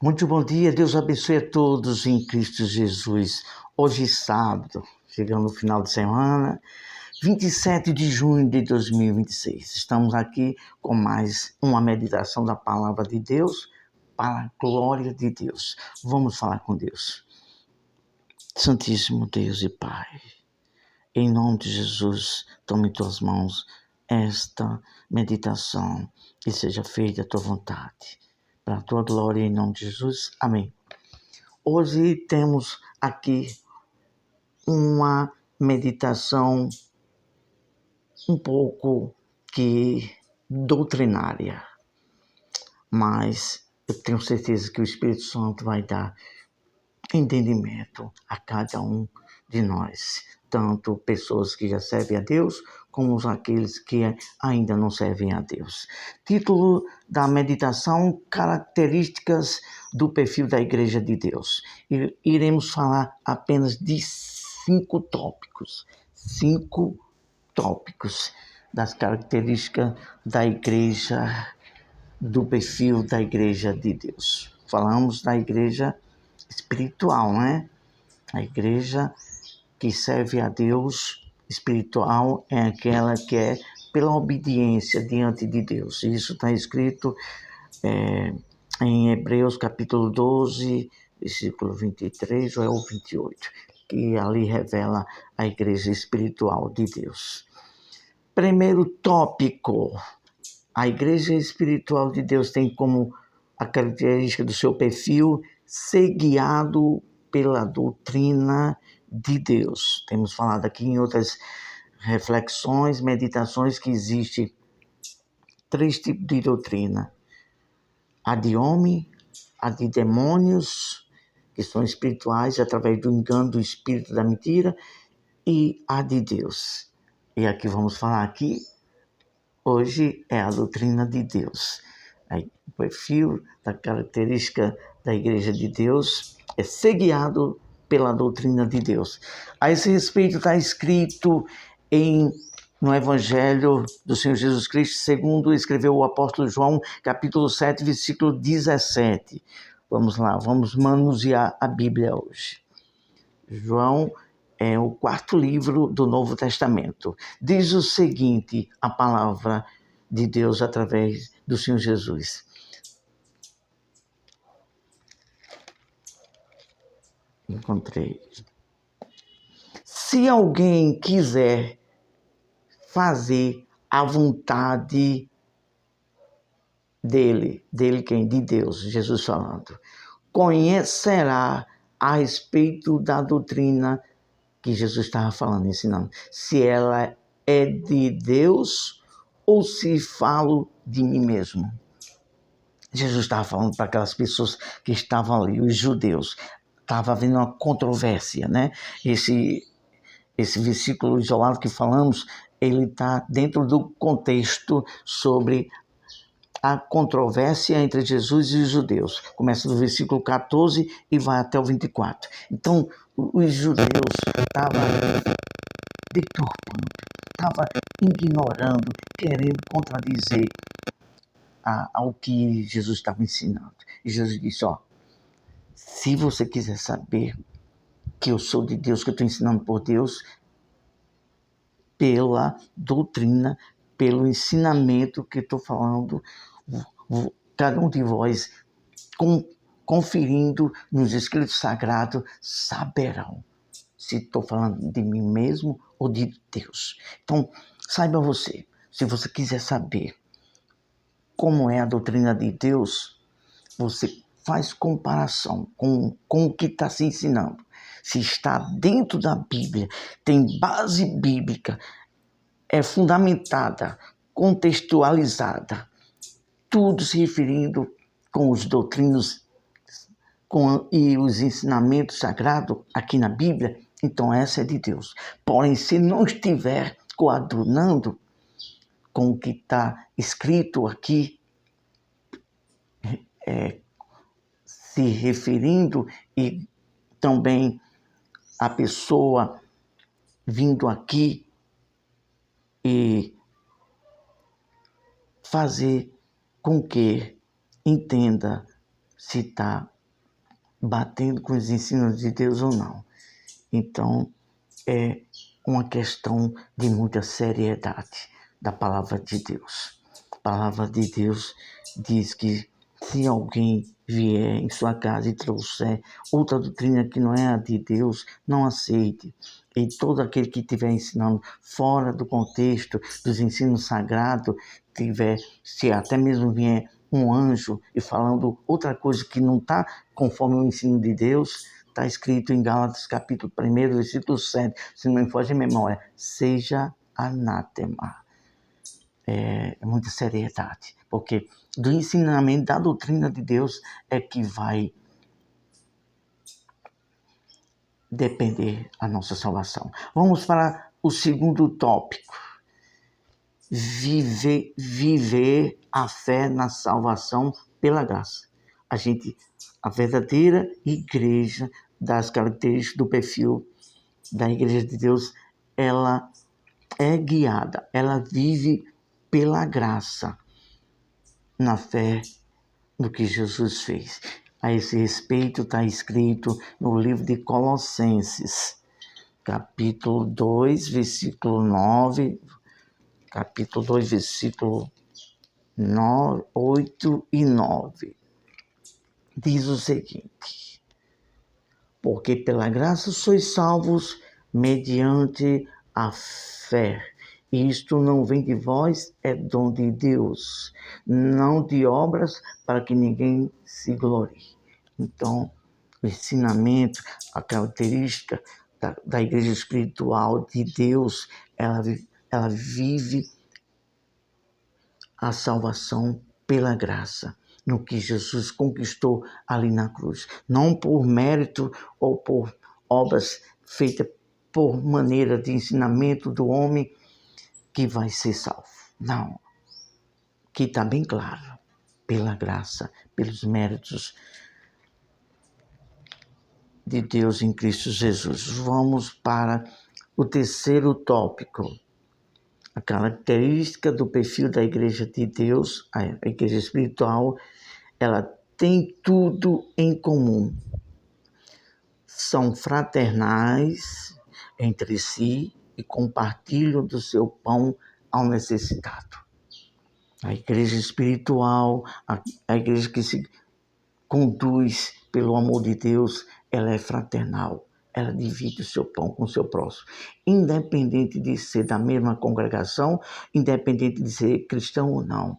Muito bom dia, Deus abençoe a todos em Cristo Jesus. Hoje, sábado, chegando no final de semana, 27 de junho de 2026. Estamos aqui com mais uma meditação da Palavra de Deus para a glória de Deus. Vamos falar com Deus. Santíssimo Deus e Pai, em nome de Jesus, tome em tuas mãos esta meditação e seja feita a tua vontade. Para a tua glória, em nome de Jesus. Amém. Hoje temos aqui uma meditação um pouco que doutrinária, mas eu tenho certeza que o Espírito Santo vai dar entendimento a cada um de nós, tanto pessoas que já servem a Deus, como aqueles que ainda não servem a Deus. Título da meditação: Características do perfil da Igreja de Deus. Iremos falar apenas de 5 tópicos. 5 tópicos das características da Igreja, do perfil da Igreja de Deus. Falamos da Igreja espiritual, né? A igreja que serve a Deus espiritual é aquela que é pela obediência diante de Deus. Isso está escrito em Hebreus capítulo 12, versículo 23 ou é o 28, que ali revela a igreja espiritual de Deus. Primeiro tópico: a igreja espiritual de Deus tem como a característica do seu perfil ser guiado pela doutrina de Deus. Temos falado aqui em outras reflexões, meditações, que existe 3 tipos de doutrina: a de homem, a de demônios, que são espirituais através do engano do espírito da mentira, e a de Deus. E aqui vamos falar aqui hoje é a doutrina de Deus. O perfil da característica da Igreja de Deus é ser guiado pela doutrina de Deus. A esse respeito está escrito no Evangelho do Senhor Jesus Cristo, segundo escreveu o apóstolo João, capítulo 7, versículo 17. Vamos lá, vamos manusear a Bíblia hoje. João é o 4º livro do Novo Testamento. Diz o seguinte, a palavra de Deus através do Senhor Jesus: encontrei. Se alguém quiser fazer a vontade dele quem? De Deus, Jesus falando, conhecerá a respeito da doutrina que Jesus estava falando, ensinando, se ela é de Deus ou se falo de mim mesmo. Jesus estava falando para aquelas pessoas que estavam ali, os judeus. Estava havendo uma controvérsia, né? Esse versículo isolado que falamos, ele está dentro do contexto sobre a controvérsia entre Jesus e os judeus. Começa do versículo 14 e vai até o 24. Então, os judeus estavam deturpando, estavam ignorando, querendo contradizer ao que Jesus estava ensinando. E Jesus disse, se você quiser saber que eu sou de Deus, que eu estou ensinando por Deus, pela doutrina, pelo ensinamento que estou falando, cada um de vós, conferindo nos escritos sagrados, saberão se estou falando de mim mesmo ou de Deus. Então, saiba você, se você quiser saber como é a doutrina de Deus, você faz comparação com o que está se ensinando. Se está dentro da Bíblia, tem base bíblica, é fundamentada, contextualizada, tudo se referindo com os doutrinos e os ensinamentos sagrados aqui na Bíblia, então essa é de Deus. Porém, se não estiver coadunando com o que está escrito aqui, se referindo, e também a pessoa vindo aqui e fazer com que entenda se está batendo com os ensinos de Deus ou não. Então, é uma questão de muita seriedade da palavra de Deus. A palavra de Deus diz que se alguém vier em sua casa e trouxer outra doutrina que não é a de Deus, não aceite. E todo aquele que estiver ensinando fora do contexto dos ensinos sagrados, se até mesmo vier um anjo e falando outra coisa que não está conforme o ensino de Deus, está escrito em Gálatas capítulo 1, versículo 7, se não me foge a memória, seja anátema. É muita seriedade, porque do ensinamento da doutrina de Deus é que vai depender a nossa salvação. Vamos para o segundo tópico. Viver a fé na salvação pela graça. A verdadeira igreja, das características do perfil da igreja de Deus, ela é guiada, ela vive pela graça, na fé no que Jesus fez. A esse respeito está escrito no livro de Colossenses, capítulo 2, versículo 9, capítulo 2, versículo 8 e 9. Diz o seguinte: porque pela graça sois salvos mediante a fé. Isto não vem de vós, é dom de Deus, não de obras, para que ninguém se glorie. Então, o ensinamento, a característica da igreja espiritual de Deus, ela vive a salvação pela graça, no que Jesus conquistou ali na cruz. Não por mérito ou por obras feitas por maneira de ensinamento do homem que vai ser salvo. Não. Que está bem claro. Pela graça, pelos méritos de Deus em Cristo Jesus. Vamos para o terceiro tópico. A característica do perfil da igreja de Deus, a igreja espiritual, ela tem tudo em comum. São fraternais entre si e compartilham do seu pão ao necessitado. A igreja espiritual, a igreja que se conduz pelo amor de Deus, ela é fraternal. Ela divide o seu pão com o seu próximo. Independente de ser da mesma congregação, independente de ser cristão ou não.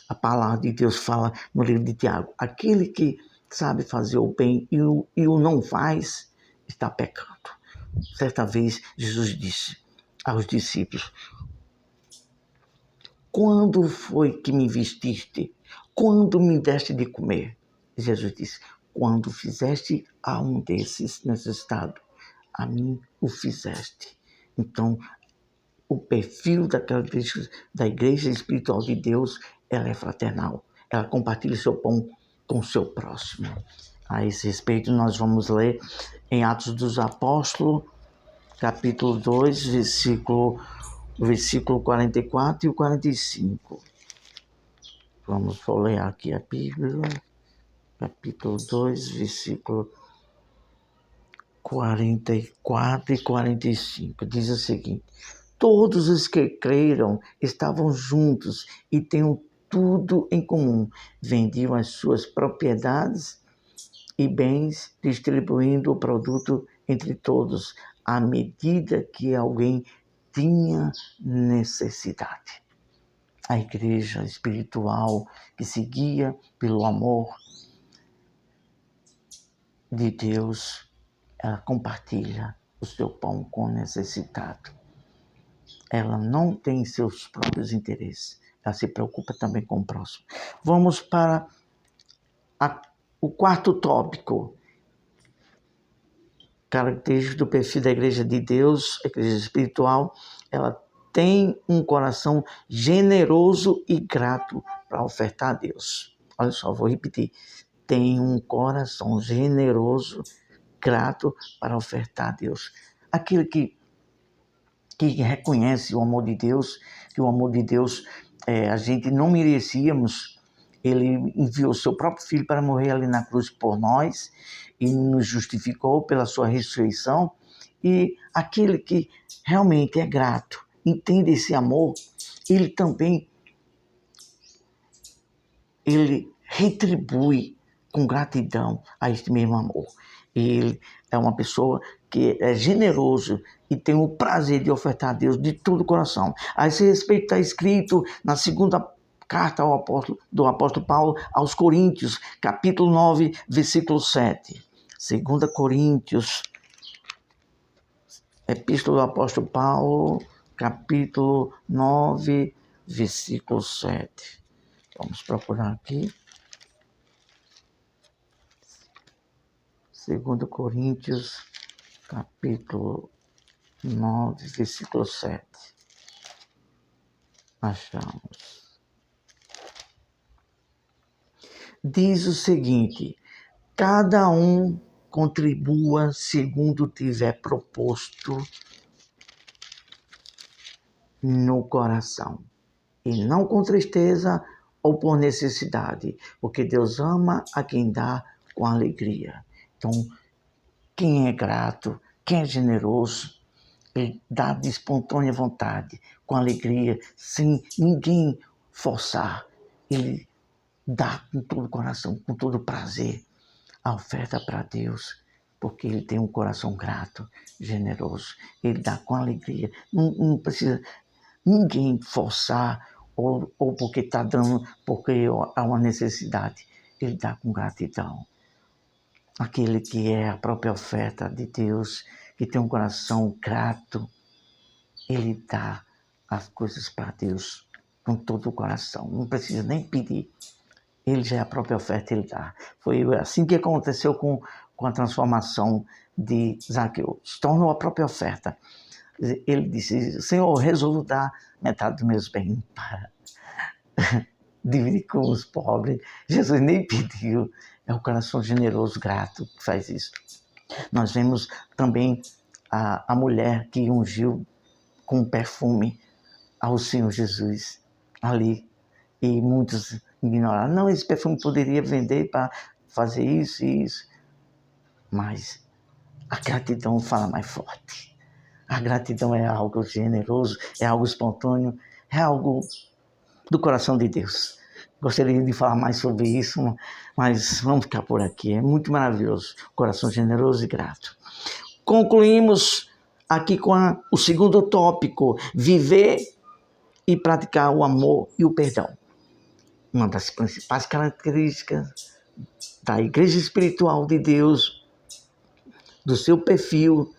A palavra de Deus fala no livro de Tiago: aquele que sabe fazer o bem e o não faz, está pecando. Certa vez, Jesus disse aos discípulos: quando foi que me vestiste? Quando me deste de comer? Jesus disse: quando fizeste a um desses necessitados, a mim o fizeste. Então, o perfil da característica da igreja espiritual de Deus, ela é fraternal. Ela compartilha o seu pão com o seu próximo. A esse respeito, nós vamos ler em Atos dos Apóstolos, capítulo 2, versículo 44 e 45. Vamos folhear aqui a Bíblia. Capítulo 2, versículo 44 e 45. Diz o seguinte: todos os que creram estavam juntos e tinham tudo em comum. Vendiam as suas propriedades e bens, distribuindo o produto entre todos, à medida que alguém tinha necessidade. A igreja espiritual que se guia pelo amor de Deus, ela compartilha o seu pão com o necessitado. Ela não tem seus próprios interesses. Ela se preocupa também com o próximo. Vamos para o quarto tópico. Características do perfil da igreja de Deus, a igreja espiritual, ela tem um coração generoso e grato para ofertar a Deus. Olha só, vou repetir. Tem um coração generoso, grato para ofertar a Deus. Aquele que reconhece o amor de Deus, que o amor de Deus a gente não merecíamos, Ele enviou seu próprio Filho para morrer ali na cruz por nós e nos justificou pela sua ressurreição. E aquele que realmente é grato, entende esse amor, ele também ele retribui com gratidão a este mesmo amor. Ele é uma pessoa que é generoso e tem o prazer de ofertar a Deus de todo o coração. A esse respeito está escrito na segunda carta do apóstolo Paulo aos Coríntios, capítulo 9, versículo 7. 2 Coríntios, epístola do apóstolo Paulo, capítulo 9, versículo 7. Vamos procurar aqui. 2 Coríntios, capítulo 9, versículo 7. Achamos. Diz o seguinte: cada um contribua segundo tiver proposto no coração, e não com tristeza ou por necessidade, porque Deus ama a quem dá com alegria. Então, quem é grato, quem é generoso, ele dá de espontânea vontade, com alegria, sem ninguém forçar. Ele dá com todo o coração, com todo o prazer, a oferta para Deus, porque ele tem um coração grato, generoso. Ele dá com alegria. Não precisa ninguém forçar ou porque está dando, porque há uma necessidade. Ele dá com gratidão. Aquele que é a própria oferta de Deus, que tem um coração grato, ele dá as coisas para Deus com todo o coração. Não precisa nem pedir. Ele já é a própria oferta, ele dá. Foi assim que aconteceu com a transformação de Zaqueu. Se tornou a própria oferta. Ele disse: Senhor, resolvo dar metade dos meus bens para dividir com os pobres. Jesus nem pediu. É o coração generoso, grato, que faz isso. Nós vemos também a mulher que ungiu com perfume ao Senhor Jesus ali. E muitos ignoraram. Não, esse perfume poderia vender para fazer isso e isso. Mas a gratidão fala mais forte. A gratidão é algo generoso, é algo espontâneo, é algo do coração de Deus. Gostaria de falar mais sobre isso, mas vamos ficar por aqui. É muito maravilhoso, coração generoso e grato. Concluímos aqui com o segundo tópico: viver e praticar o amor e o perdão. Uma das principais características da igreja espiritual de Deus, do seu perfil,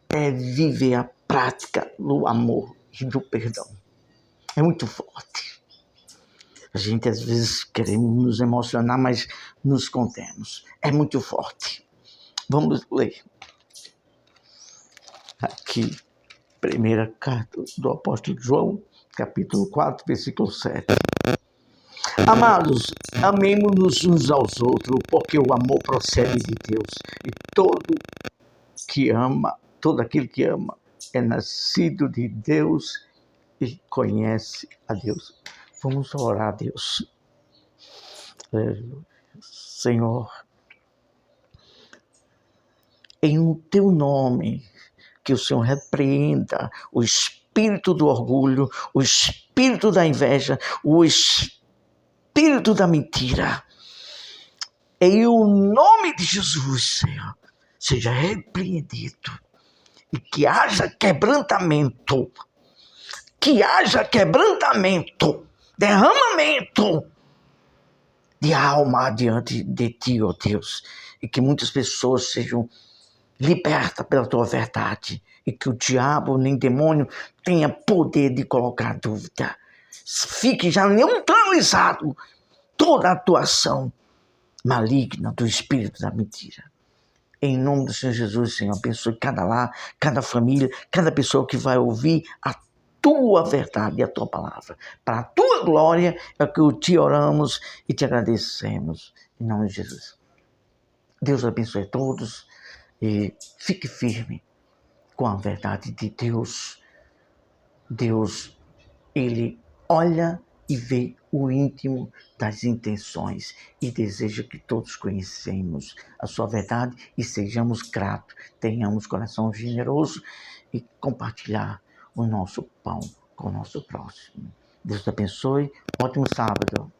é viver a prática do amor e do perdão. É muito forte. A gente às vezes queremos nos emocionar, mas nos contemos. É muito forte. Vamos ler. Aqui, primeira carta do apóstolo João, capítulo 4, versículo 7. Amados, amemo-nos uns aos outros, porque o amor procede de Deus. E todo aquele que ama, é nascido de Deus e conhece a Deus. Vamos orar a Deus. Senhor, em teu nome, que o Senhor repreenda o espírito do orgulho, o espírito da inveja, o espírito da mentira. Em o nome de Jesus, Senhor, seja repreendido e que haja quebrantamento, derramamento de alma diante de ti, ó Deus, e que muitas pessoas sejam libertas pela tua verdade e que o diabo nem demônio tenha poder de colocar dúvida. Fique já neutralizado toda a atuação maligna do espírito da mentira. Em nome do Senhor Jesus, Senhor, abençoe cada lar, cada família, cada pessoa que vai ouvir a tua verdade e a tua palavra. Para a tua glória é que te oramos e te agradecemos. Em nome de Jesus. Deus abençoe a todos e fique firme com a verdade de Deus. Deus, ele olha e vê o íntimo das intenções e deseja que todos conhecemos a sua verdade e sejamos gratos, tenhamos coração generoso e compartilhar o nosso pão com o nosso próximo. Deus te abençoe, ótimo sábado.